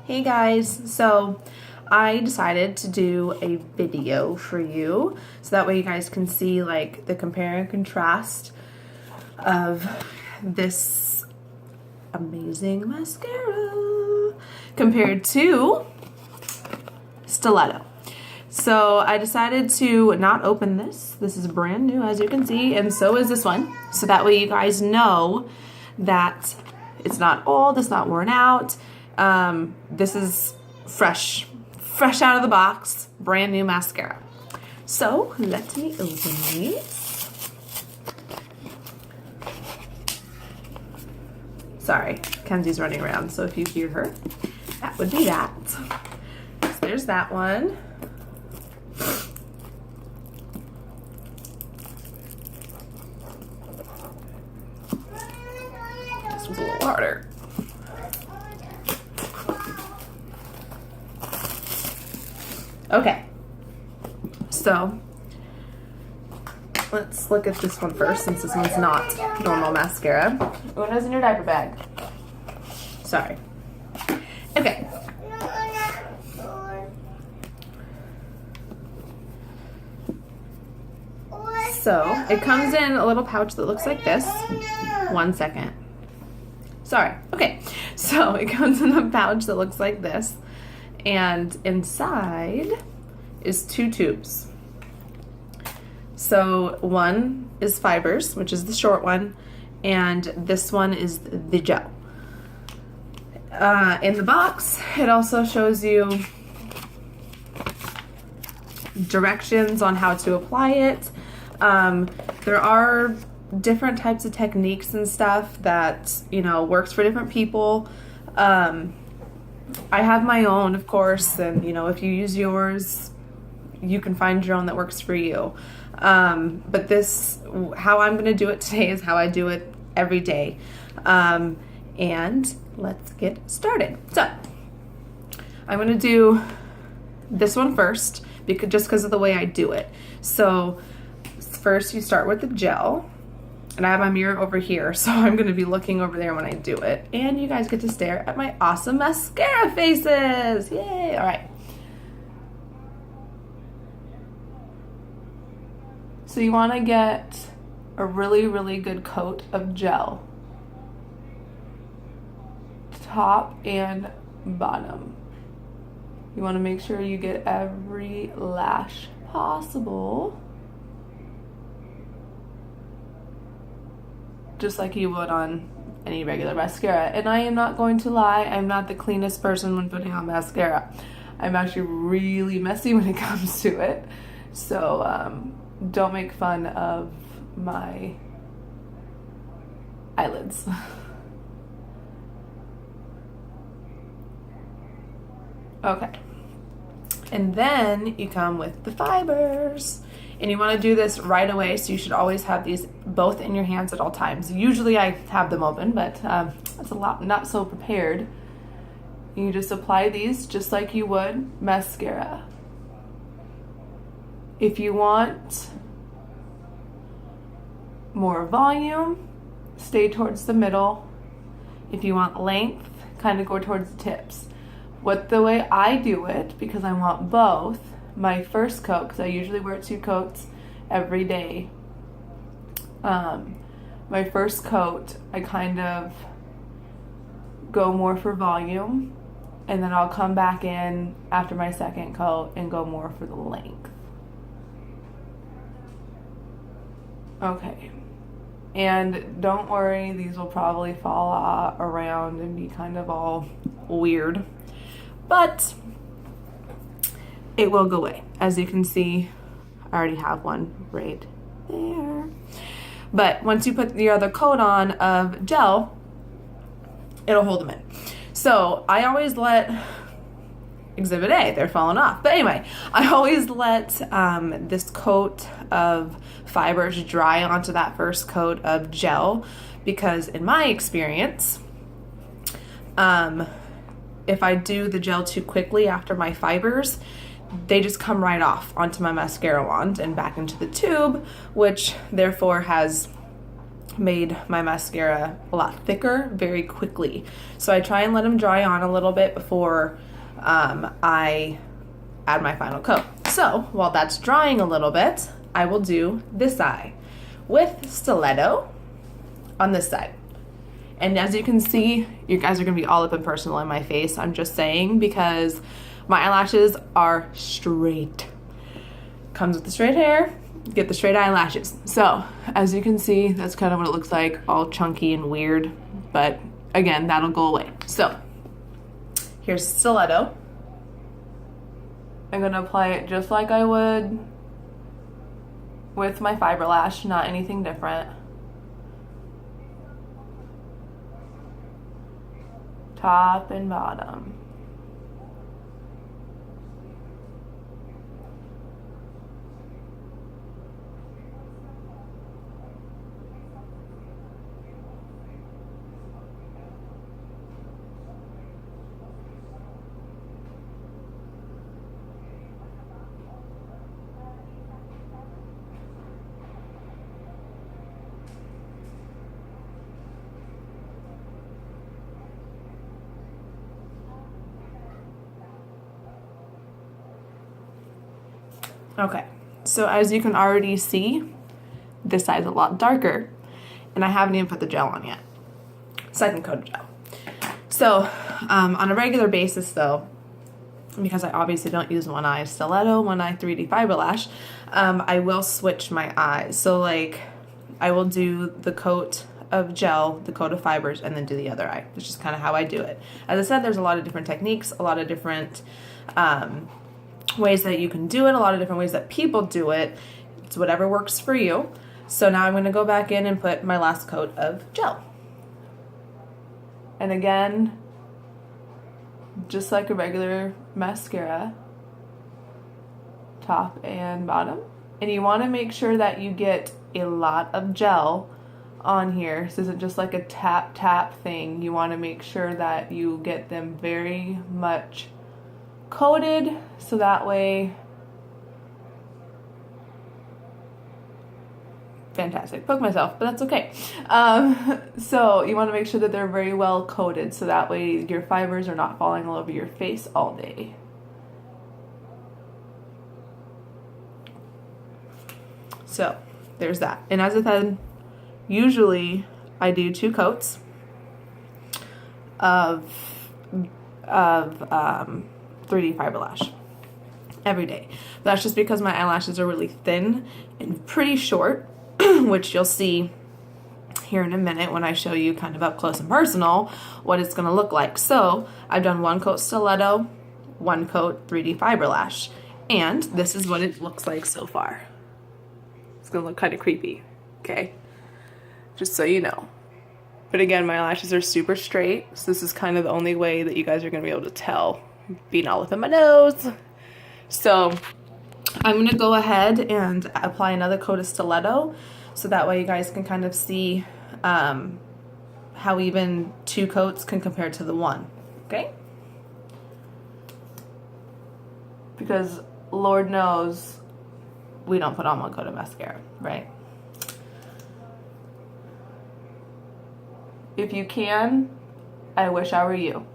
Hey guys, so I decided to do a video for you so that way you guys can see like the compare and contrast of this amazing mascara compared to Stiletto. So I decided to not open this. This is brand new, as you can see, and so is this one. So that way you guys know that it's not old, it's not worn out. This is fresh out of the box, brand new mascara. So let me open these. Sorry, Kenzie's running around, so if you hear her, that would be that. So there's that one. This was a little harder. Okay, so let's look at this one first since this one's not normal mascara. Una's in your diaper bag. Sorry. Okay. So it comes in a little pouch that looks like this. 1 second. Sorry. Okay. So it comes in a pouch that looks like this. And inside is 2 tubes. So one is fibers, which is the short one, and this one is the gel. In the box, it also shows you directions on how to apply it. There are different types of techniques and stuff that, you know, works for different people. I have my own, of course, and you know, if you use yours, you can find your own that works for you. But this, how I'm going to do it today is how I do it every day. And let's get started. So I'm going to do this one first just because of the way I do it. So first you start with the gel. And I have my mirror over here, so I'm going to be looking over there when I do it. And you guys get to stare at my awesome mascara faces. Yay! All right. So you want to get a really, really good coat of gel. Top and bottom. You want to make sure you get every lash possible. Just like you would on any regular mascara. And I am not going to lie, I'm not the cleanest person when putting on mascara. I'm actually really messy when it comes to it. So don't make fun of my eyelids. Okay. And then you come with the fibers. And you want to do this right away, so you should always have these both in your hands at all times. Usually I have them open, but that's a lot not so prepared. You just apply these just like you would mascara. If you want more volume, stay towards the middle. If you want length, kind of go towards the tips. The way I do it, because I want both, my first coat, because I usually wear 2 coats every day. My first coat, I kind of go more for volume, and then I'll come back in after my second coat and go more for the length. Okay. And don't worry, these will probably fall around and be kind of all weird. But it will go away. As you can see, I already have one right there. But once you put the other coat on of gel, it'll hold them in. So I always let Exhibit A, they're falling off. But anyway, I always let this coat of fibers dry onto that first coat of gel, because in my experience, if I do the gel too quickly after my fibers, they just come right off onto my mascara wand and back into the tube, which therefore has made my mascara a lot thicker very quickly. So I try and let them dry on a little bit before I add my final coat. So while that's drying a little bit, I will do this eye with stiletto on this side. And as you can see, you guys are gonna be all up and personal in my face. I'm just saying because my eyelashes are straight. Comes with the straight hair, get the straight eyelashes. So as you can see, that's kind of what it looks like, all chunky and weird, but again, that'll go away. So here's stiletto. I'm gonna apply it just like I would with my fiber lash, not anything different. Top and bottom. Okay, so as you can already see, this side's a lot darker, and I haven't even put the gel on yet. Second coat of gel. So on a regular basis though, because I obviously don't use one eye stiletto, one eye 3D fiber lash, I will switch my eyes. So like I will do the coat of gel, the coat of fibers, and then do the other eye. That's just kind of how I do it. As I said, there's a lot of different techniques, a lot of different ways that you can do it, a lot of different ways that people do it. It's whatever works for you. So now I'm going to go back in and put my last coat of gel. And again, just like a regular mascara, top and bottom. And you want to make sure that you get a lot of gel on here. This isn't just like a tap tap thing. You want to make sure that you get them very much coated, so that way, fantastic, poke myself, but that's okay. So you want to make sure that they're very well coated, so that way your fibers are not falling all over your face all day. So there's that. And as I said, usually I do 2 coats of 3D fiber lash every day. But that's just because my eyelashes are really thin and pretty short, which you'll see here in a minute when I show you kind of up close and personal what it's gonna look like. So I've done 1 coat stiletto, 1 coat 3D fiber lash, and this is what it looks like so far. It's gonna look kind of creepy, okay? Just so you know. But again, my lashes are super straight, so this is kind of the only way that you guys are gonna be able to tell, being all within my nose. So I'm gonna go ahead and apply another coat of stiletto, so that way you guys can kind of see how even 2 coats can compare to the 1, okay? Because Lord knows we don't put on 1 coat of mascara, right? If you can, I wish I were you.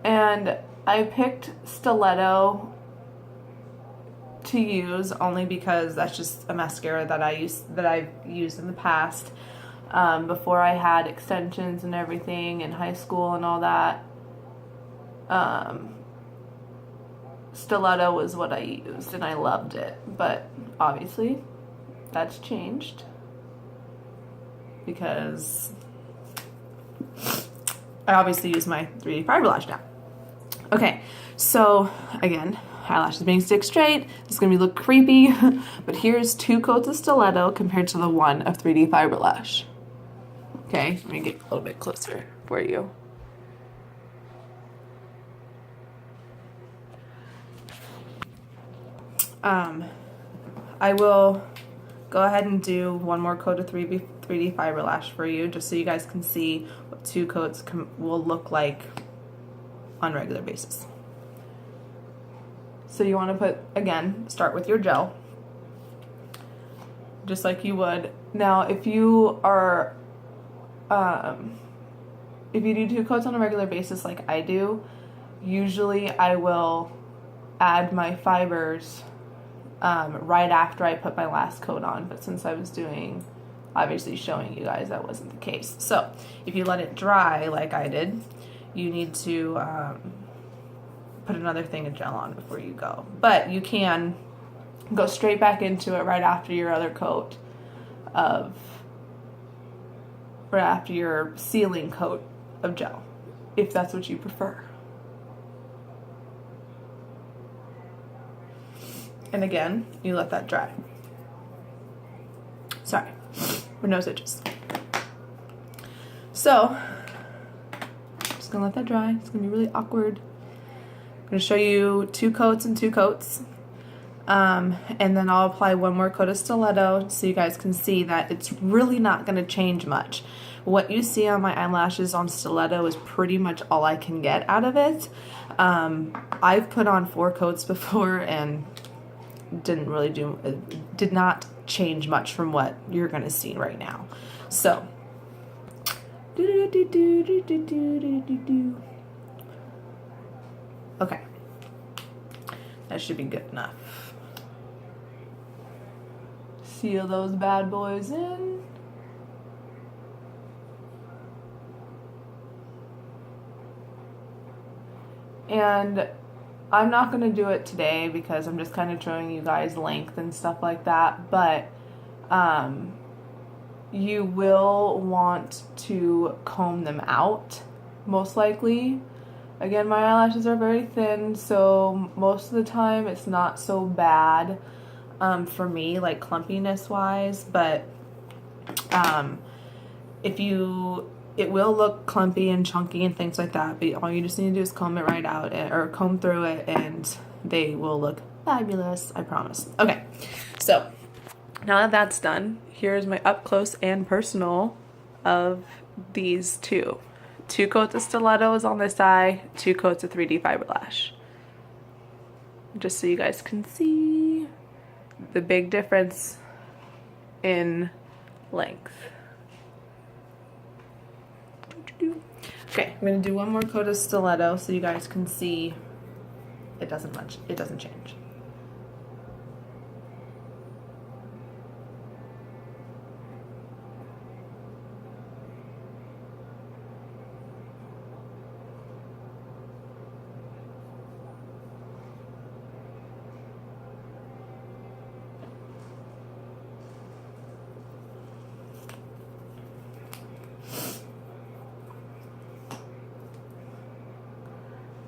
And I picked stiletto to use only because that's just a mascara that I've used in the past, before I had extensions and everything in high school and all that. Stiletto was what I used and I loved it, but obviously that's changed because I obviously use my 3D fiber lash now. Okay, so again, eyelashes being stick straight, it's gonna look creepy, but here's 2 coats of stiletto compared to the 1 of 3D fiber lash. Okay, let me get a little bit closer for you. I will go ahead and do 1 more coat of 3D fiber lash for you, just so you guys can see what 2 coats will look like on a regular basis. So you want to put, again, start with your gel, just like you would. Now, if you are, if you do 2 coats on a regular basis like I do, usually I will add my fibers right after I put my last coat on. But since I was doing, obviously showing you guys, that wasn't the case. So if you let it dry like I did, you need to put another thing of gel on before you go. But you can go straight back into it right after your other coat right after your sealing coat of gel, if that's what you prefer. And again, you let that dry. Sorry, my nose itches. So, just gonna let that dry. It's gonna be really awkward. I'm going to show you 2 coats and 2 coats. And then I'll apply 1 more coat of stiletto so you guys can see that it's really not going to change much. What you see on my eyelashes on stiletto is pretty much all I can get out of it. I've put on 4 coats before and did not change much from what you're going to see right now. So, okay, that should be good enough. Seal those bad boys in. And I'm not going to do it today because I'm just kind of showing you guys length and stuff like that, but you will want to comb them out, most likely. Again, my eyelashes are very thin, so most of the time it's not so bad for me, like clumpiness wise, but it will look clumpy and chunky and things like that, but all you just need to do is comb it right out, or comb through it, and they will look fabulous, I promise. Okay, so now that that's done, here's my up close and personal of these 2. 2 coats of stilettos on this eye, 2 coats of 3D fiber lash. Just so you guys can see the big difference in length. Okay, I'm going to do 1 more coat of stiletto so you guys can see it doesn't change.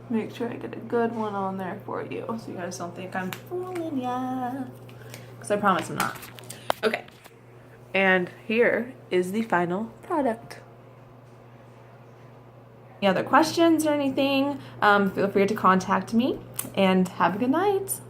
Make sure I get a good one on there for you so you guys don't think I'm fooling ya, because I promise I'm not. Okay, and here is the final product. Any other questions or anything, feel free to contact me, and have a good night.